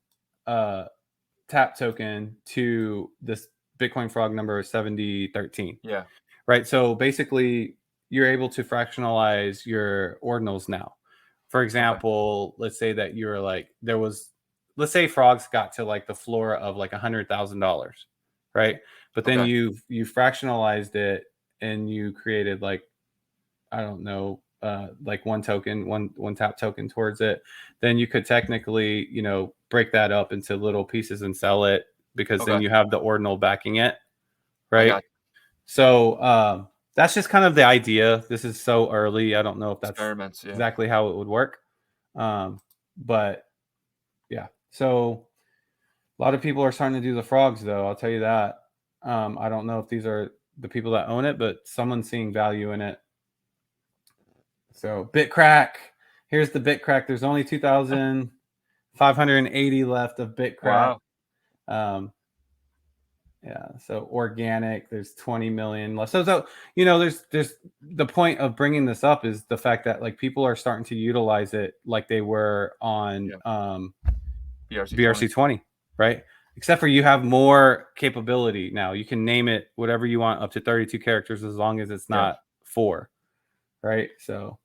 tap token to this Bitcoin frog number 7013. Yeah. Right. So basically, you're able to fractionalize your ordinals now. For example, let's say that you're like let's say frogs got to like the floor of like $100,000, right? But then you fractionalized it and you created like, I don't know, like one tap token towards it. Then you could technically, break that up into little pieces and sell it because then you have the ordinal backing it, right? So that's just kind of the idea. This is so early. I don't know if that's exactly how it would work. But yeah, so a lot of people are starting to do the frogs, though. I'll tell you that. I don't know if these are the people that own it, but someone's seeing value in it. So Bitcrack, here's the Bitcrack. There's only 2,580 left of Bitcrack. Yeah, so organic, there's 20 million less. So there's the point of bringing this up is the fact that like people are starting to utilize it like they were on BRC20, right? Except for you have more capability now. You can name it whatever you want, up to 32 characters, as long as it's not 4, right? So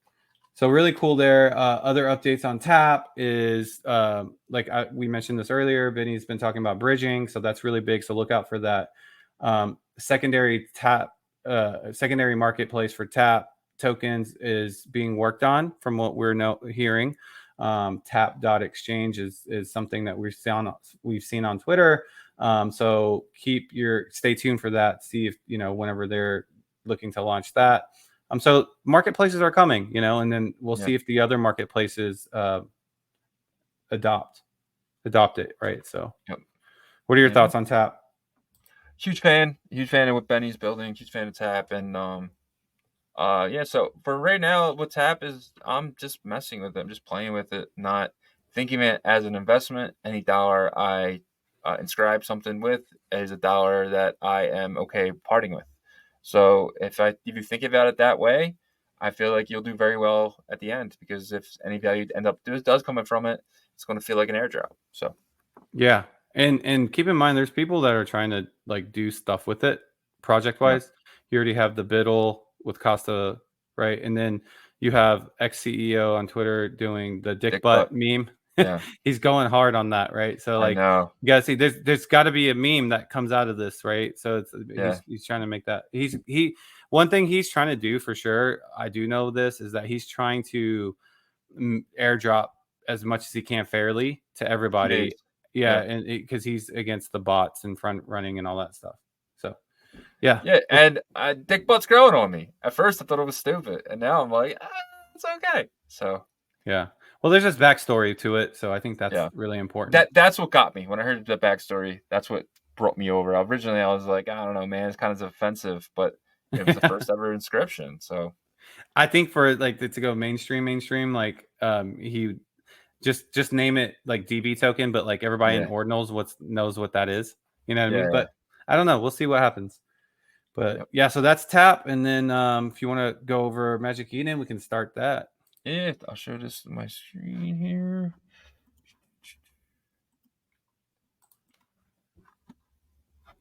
really cool there. Other updates on Tap is we mentioned this earlier. Benny's been talking about bridging, so that's really big. So look out for that. Secondary marketplace for Tap tokens is being worked on, from what we're hearing. Tap.exchange is something that we've seen on Twitter. So stay tuned for that. See if whenever they're looking to launch that. So marketplaces are coming, and then we'll see if the other marketplaces adopt it, right? So, what are your thoughts on Tap? Huge fan of what Benny's building. Huge fan of Tap, and so for right now, what Tap is, I'm just messing with it. I'm just playing with it, not thinking of it as an investment. Any dollar I inscribe something with is a dollar that I am okay parting with. So if you think about it that way, I feel like you'll do very well at the end, because if any value does come in from it, it's going to feel like an airdrop. So yeah, and keep in mind, there's people that are trying to like do stuff with it project wise. You already have the Biddle with Costa, right? And then you have ex-CEO on Twitter doing the dick butt meme. Yeah. He's going hard on that, right? So like, you gotta see, there's got to be a meme that comes out of this, right? So he's trying to make that. One thing he's trying to do for sure, I do know this, is that he's trying to airdrop as much as he can fairly to everybody. Yeah, and because he's against the bots and front running and all that stuff. So yeah, and dick butt's growing on me. At first I thought it was stupid, and now I'm like, it's okay. So yeah. Well, there's this backstory to it, so I think that's really important. That's what got me when I heard the backstory. That's what brought me over. Originally, I was like, I don't know, man, it's kind of offensive, but it was the first ever inscription. So I think for like to go mainstream, like he just name it like DB token, but like everybody in Ordinals knows what that is. You know what I mean? But I don't know. We'll see what happens. But so that's Tap, and then if you want to go over Magic Eden, we can start that. Yeah, I'll show this on my screen here.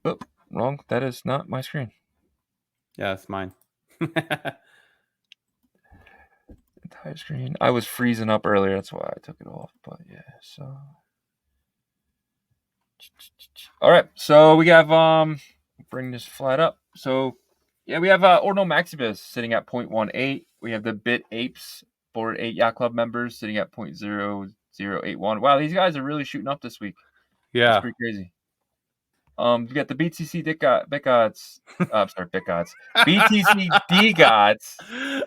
Oh, wrong. That is not my screen. Yeah, it's mine. Entire screen. I was freezing up earlier. That's why I took it off. But yeah, so. All right. So we have bring this flat up. So yeah, we have Ordinal Maximus sitting at 0.18. We have the Bit Apes Board 8 Yacht Club members sitting at 0.0081. Wow, these guys are really shooting up this week. Yeah. It's pretty crazy. You got the BTC BitGods. BTC DGods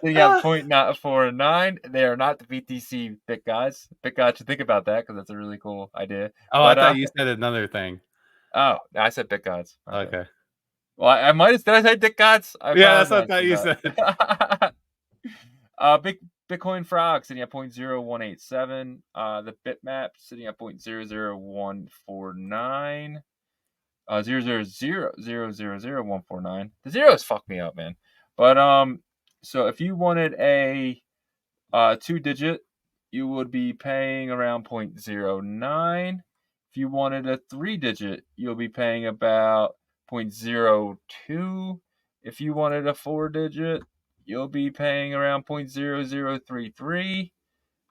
sitting at 0.49. They are not the BTC BitGods. BitGods should think about that, because that's a really cool idea. Oh, but, I thought you said another thing. Oh, I said BitGods. Okay. Well, I might have. Did I say DickGods? Yeah, that's what I thought you said. Bitcoin Frog sitting at 0.0187. The Bitmap sitting at 0.000149. 0.0000149. The zeros fuck me up, man. But so if you wanted a 2-digit, you would be paying around 0.09. If you wanted a 3-digit, you'll be paying about 0.02. If you wanted a 4-digit, you'll be paying around 0.0033.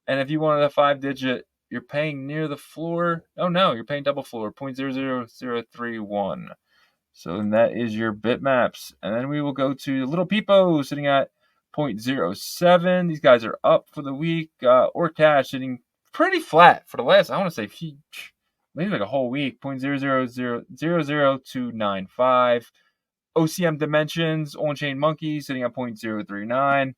And if you wanted a 5-digit, you're paying near the floor. Oh no, you're paying double floor, 0.00031. So then that is your bitmaps. And then we will go to Little Peepo sitting at 0.07. These guys are up for the week. Or Cash sitting pretty flat for the last, I want to say, maybe like a whole week. 0.000295. OCM Dimensions, On-Chain Monkey sitting at 0.039.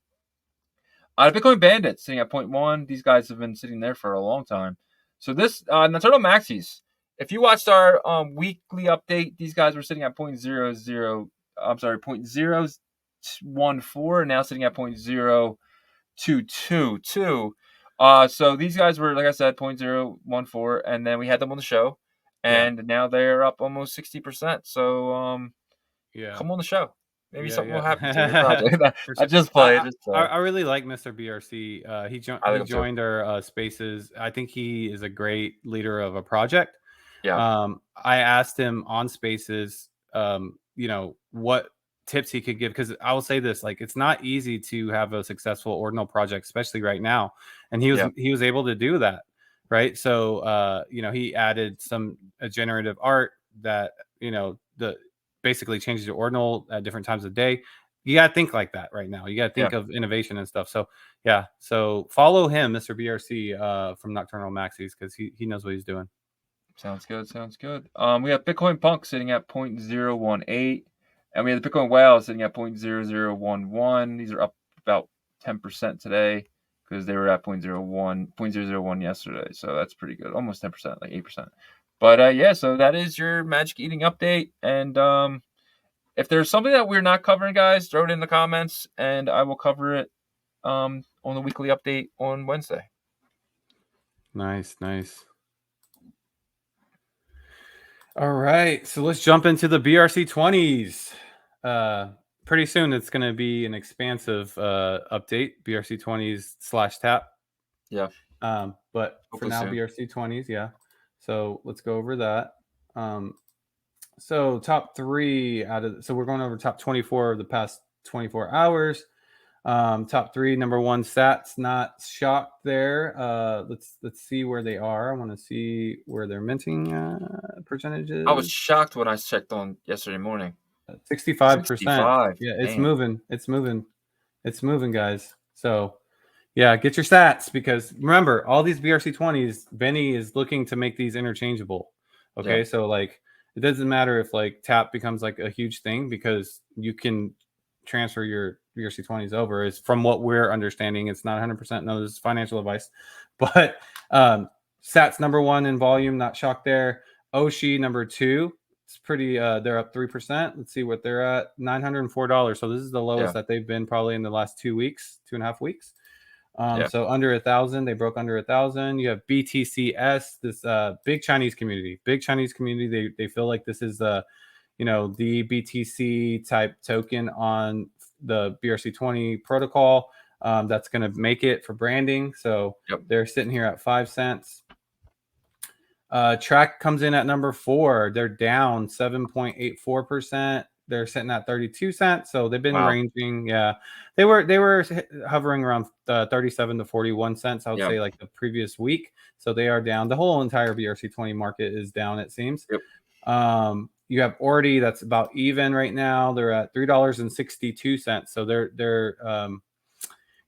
Bitcoin Bandits sitting at 0.1. These guys have been sitting there for a long time. So this Nocturnal Maxis, if you watched our weekly update, these guys were sitting at 0.014, and now sitting at 0.0222. So these guys were, like I said, 0.014, and then we had them on the show, and now they're up almost 60%. So come on the show. Maybe something will happen to your project. For I sure. just play. Just play. I really like Mr. BRC. He joined our spaces. I think he is a great leader of a project. Yeah. I asked him on spaces, what tips he could give, because I will say this, like, it's not easy to have a successful ordinal project, especially right now. And he was able to do that, right? So he added a generative art that the basically changes your ordinal at different times of day. You got to think like that right now. You got to think of innovation and stuff. So so follow him, Mr. BRC, from Nocturnal Maxis, because he knows what he's doing. Sounds good. Sounds good. We have Bitcoin Punk sitting at 0.018, and we have the Bitcoin Whale sitting at 0.0011. These are up about 10% today because they were at 0.01 yesterday. So that's pretty good. Almost 10%, like 8%. But so that is your magic eating update. And if there's something that we're not covering, guys, throw it in the comments, and I will cover it on the weekly update on Wednesday. Nice. All right, so let's jump into the BRC20s. Pretty soon it's going to be an expansive update, BRC20s / tap. Yeah. But for now, BRC20s, yeah. So let's go over that. So top 3 so we're going over top 24 of the past 24 hours. Top 3, number 1, sats, not shocked there. Let's see where they are. I want to see where they're minting percentages. I was shocked when I checked on yesterday morning. 65%. 65. Yeah, it's moving, guys. So yeah, get your sats, because remember, all these BRC20s, Benny is looking to make these interchangeable. Okay, so like, it doesn't matter if like tap becomes like a huge thing, because you can transfer your BRC20s over. Is from what we're understanding. It's not 100%. No, this is financial advice. But sats number 1 in volume, not shocked there. Oshi number 2. It's pretty. They're up 3%. Let's see what they're at. $904. So this is the lowest that they've been probably in the last 2.5 weeks. So under 1,000, they broke under 1,000. You have BTCS, this big Chinese community. They feel like this is the BTC type token on the BRC20 protocol that's going to make it for branding. So they're sitting here at 5 cents. Track comes in at number 4. They're down 7.84%. They're sitting at 32 cents. So they've been ranging. Yeah, they were hovering around 37 to 41 cents. I would say like the previous week. So they are down. The whole entire BRC20 market is down, it seems. You have Ordi that's about even right now. They're at $3.62. So they're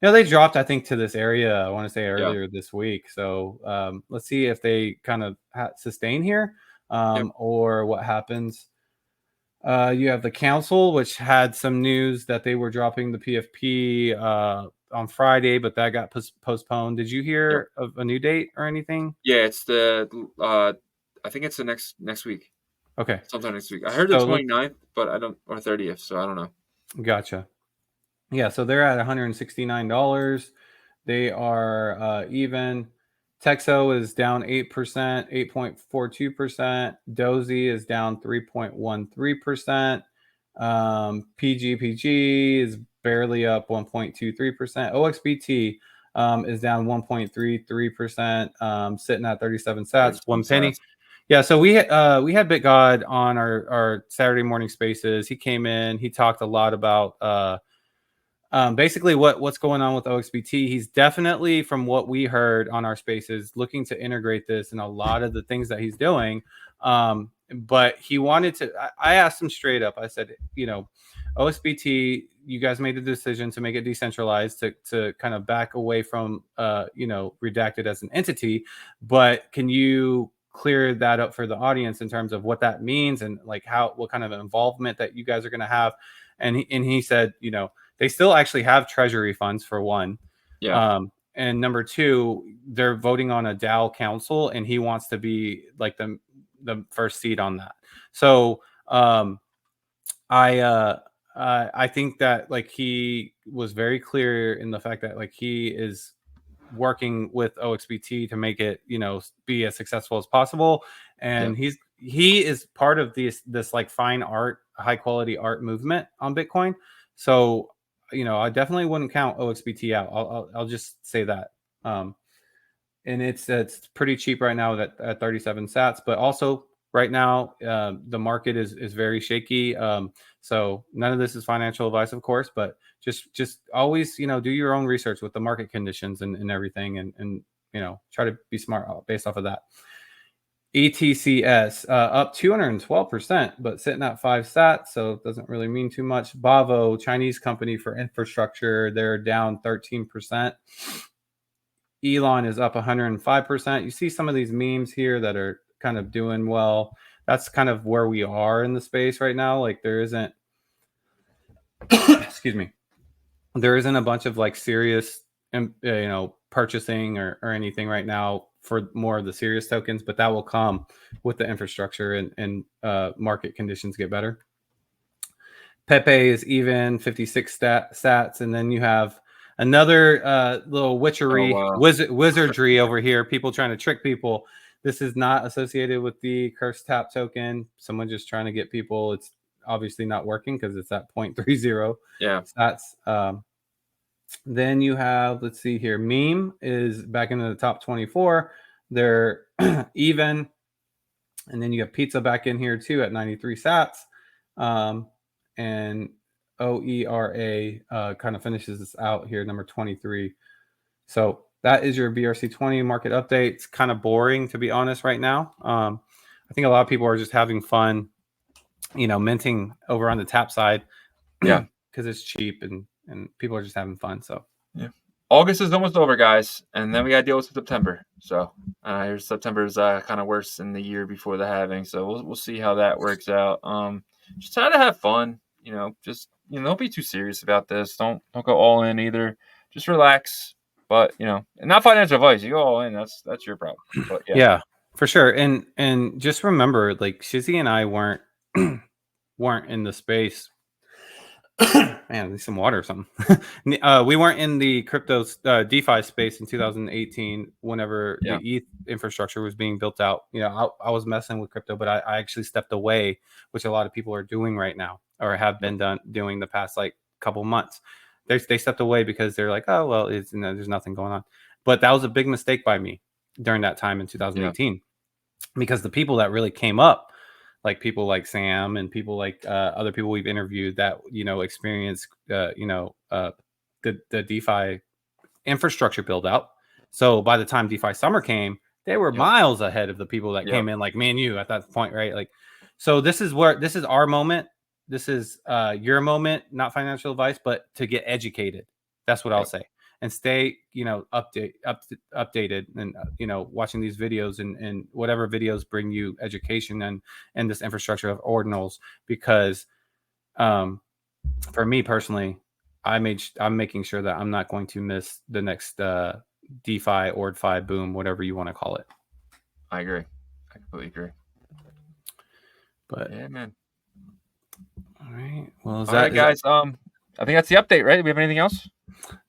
they dropped, I think, to this area, I want to say earlier this week. So let's see if they kind of sustain here or what happens. You have the council, which had some news that they were dropping the PFP on Friday, but that got postponed. Did you hear of a new date or anything? Yeah, it's I think it's the next week. Okay. Sometime next week. I heard the 29th, but I don't, or 30th, so I don't know. Gotcha. Yeah, so they're at $169. They are even. Texo is down 8%, 8.42%. Dozy is down 3.13%. PGPG is barely up 1.23%. OXBT is down 1.33%, sitting at 37 sats, 1 penny. Yeah, so we had BitGod on our Saturday morning spaces. He came in. He talked a lot about basically what's going on with OXBT. He's definitely, from what we heard on our spaces, looking to integrate this in a lot of the things that he's doing. But he wanted to. I asked him straight up. I said, OXBT, you guys made the decision to make it decentralized, to kind of back away from Redacted as an entity, but can you clear that up for the audience in terms of what that means and like what kind of involvement that you guys are going to have? And he said, they still actually have treasury funds, for one. And number 2, they're voting on a DAO council, and he wants to be like the first seat on that. So I think that like he was very clear in the fact that like he is working with OXBT to make it, be as successful as possible. And he is part of this like fine art, high quality art movement on Bitcoin. So, I definitely wouldn't count OXBT out. I'll just say that. And it's pretty cheap right now at 37 sats, but also right now the market is very shaky. So none of this is financial advice, of course, but just always do your own research with the market conditions and everything, and try to be smart based off of that. ETCS up 212%, but sitting at 5 sats, so it doesn't really mean too much. Bavo, Chinese company for infrastructure, they're down 13%. Elon is up 105%. You see some of these memes here that are kind of doing well. That's kind of where we are in the space right now. Like there isn't, excuse me, there isn't a bunch of like serious, purchasing or anything right now for more of the serious tokens, but that will come with the infrastructure and market conditions get better. Pepe is even 56 sats, and then you have another little witchery, wizardry over here. People trying to trick people. This is not associated with the curse tap token. Someone just trying to get people. It's obviously not working because it's at 0.30 sats. Then you have, let's see here, Meme is back into the top 24. They're even. And then you have Pizza back in here too at 93 sats. And OERA kind of finishes this out here, number 23. So that is your BRC20 market update. It's kind of boring, to be honest, right now. I think a lot of people are just having fun, minting over on the tap side. Yeah. Because it's cheap and people are just having fun. So yeah. August is almost over, guys, and then we got to deal with September. So here's September's kind of worse in the year before the halving. So we'll see how that works out. Just try to have fun. Just don't be too serious about this. Don't go all in either. Just relax. But and not financial advice. You go all in. That's your problem. But yeah, for sure. And just remember, like Shizzy and I weren't in the space. Man, I need some water or something. We weren't in the crypto DeFi space in 2018 whenever the ETH infrastructure was being built out. I was messing with crypto, but I actually stepped away, which a lot of people are doing right now or have been doing the past like couple months. They stepped away because they're like, oh, well, there's nothing going on. But that was a big mistake by me during that time in 2018 because the people that really came up, like people like Sam and people like other people we've interviewed that experienced the DeFi infrastructure build out. So by the time DeFi summer came, they were miles ahead of the people that came in like me and you at that point, right? Like, so this is our moment. This is your moment, not financial advice, but to get educated. That's what I'll say. And stay, updated and, watching these videos and whatever videos bring you education and this infrastructure of ordinals, because for me personally, I'm making sure that I'm not going to miss the next DeFi, OrdFi boom, whatever you want to call it. I agree. I completely agree. But yeah, man. All right. Well, all right, guys. I think that's the update, right? Do we have anything else?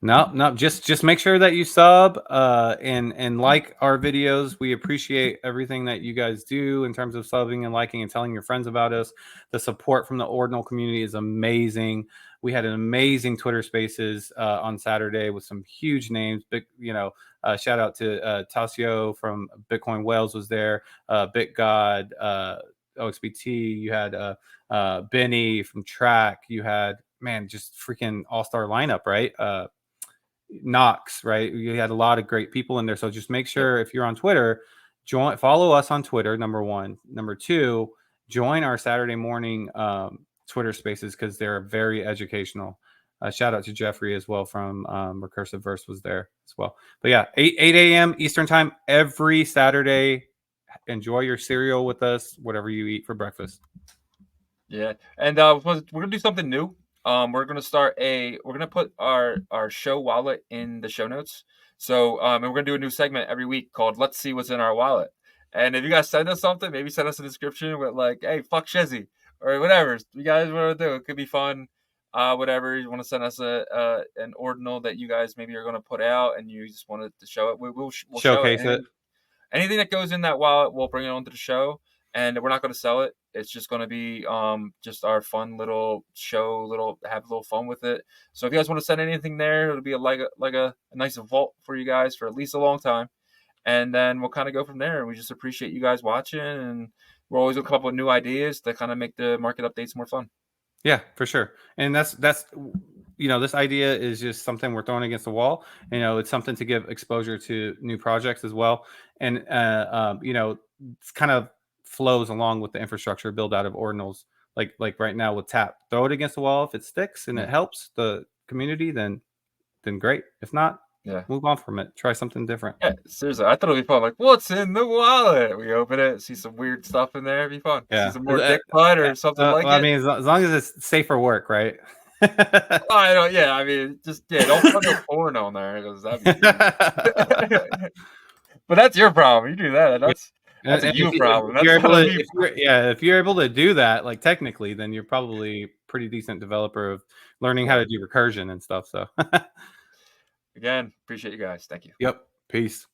No. Just make sure that you sub and like our videos. We appreciate everything that you guys do in terms of subbing and liking and telling your friends about us. The support from the Ordinal community is amazing. We had an amazing Twitter Spaces on Saturday with some huge names. Big, shout out to Tasio from Bitcoin Wales was there. BitGod, OXBT. You had Benny from Track. You had just freaking all-star lineup, right? Knox, right? You had a lot of great people in there. So just make sure if you're on Twitter, follow us on Twitter, number one. Number two, join our Saturday morning Twitter Spaces because they're very educational. Shout out to Jeffrey as well from Recursive Verse was there as well. But yeah, 8 a.m. Eastern time every Saturday. Enjoy your cereal with us, whatever you eat for breakfast. Yeah, and we're gonna do something new. We're gonna put our show wallet in the show notes. So and we're gonna do a new segment every week called "Let's See What's in Our Wallet." And if you guys send us something, maybe send us a description with like, "Hey, fuck Shizzy," or whatever you guys want to do. It could be fun. whatever you want to send us an ordinal that you guys maybe are going to put out, and you just wanted to show it, we'll showcase show it. it. Anything that goes in that wallet, we'll bring it onto the show, and we're not going to sell it. It's just going to be just our fun little show, have a little fun with it. So if you guys want to send anything there, it'll be a nice vault for you guys for at least a long time, and then we'll kind of go from there. We just appreciate you guys watching, and we're always going to come up with new ideas to kind of make the market updates more fun. Yeah, for sure. And that's this idea is just something we're throwing against the wall. It's something to give exposure to new projects as well. And it's kind of flows along with the infrastructure build out of Ordinals. Like right now with Tap, throw it against the wall. If it sticks and it helps the community, then great. If not, move on from it. Try something different. Yeah, seriously, I thought it'd be fun. Like, what's in the wallet? We open it, see some weird stuff in there. It'd be fun. Yeah, See some more dick butt or something like it. I mean, as long as it's safe for work, right? I don't. Yeah, I mean, don't put no porn on there because that'd be. But that's your problem. You do that. That's a you problem. If you're able to do that, like technically, then you're probably a pretty decent developer of learning how to do recursion and stuff. So again, appreciate you guys. Thank you. Yep. Peace.